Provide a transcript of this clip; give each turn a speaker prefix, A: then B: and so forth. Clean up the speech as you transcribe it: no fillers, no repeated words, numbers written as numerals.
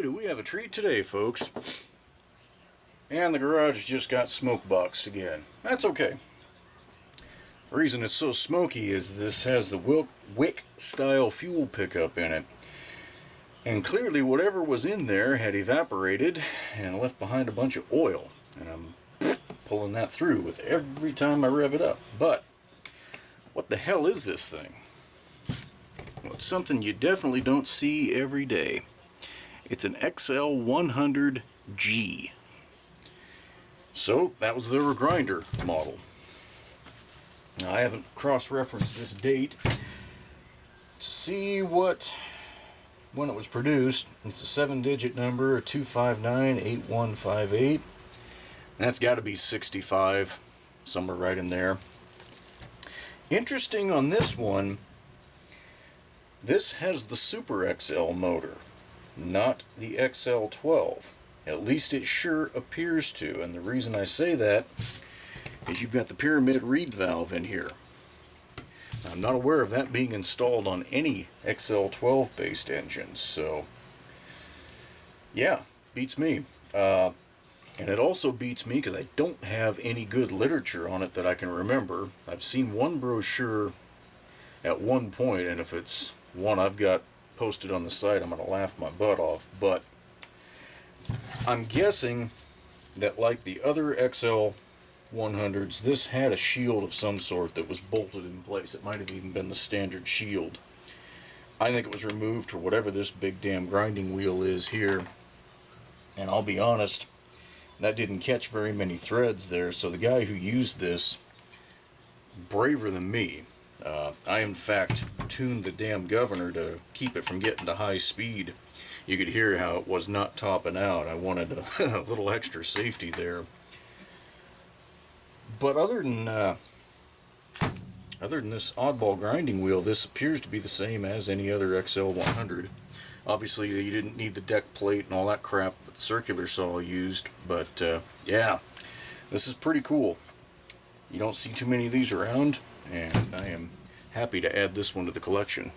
A: boy, do we have a treat today, folks. And the garage just got smoke boxed again. That's okay. The reason it's so smoky is this has the wick style fuel pickup in it. And clearly whatever was in there had evaporated and left behind a bunch of oil. And I'm pulling that through with every time I rev it up. But what the hell is this thing? Well, it's something you definitely don't see every day. It's an XL-100G. So that was their grinder model. Now, I haven't cross-referenced this date to see when it was produced. It's a 7-digit number, 2598158. That's got to be 65, somewhere right in there. Interesting on this one, this has the Super XL motor, not the XL12. At least it sure appears to, and the reason I say that is you've got the pyramid reed valve in here. I'm not aware of that being installed on any XL12 based engines, so yeah, beats me. And it also beats me because I don't have any good literature on it that I can remember. I've seen one brochure at one point, and if it's one I've got posted on the site, I'm going to laugh my butt off, but I'm guessing that like the other XL-100s, this had a shield of some sort that was bolted in place. It might have even been the standard shield. I think it was removed for whatever this big damn grinding wheel is here. And I'll be honest, that didn't catch very many threads there, so the guy who used this, braver than me. I in fact tuned the damn governor to keep it from getting to high speed. You could hear how it was not topping out. I wanted a little extra safety there. But other than this oddball grinding wheel, this appears to be the same as any other XL-100. Obviously, you didn't need the deck plate and all that crap that the circular saw used, but yeah, this is pretty cool. You don't see too many of these around, and I am happy to add this one to the collection.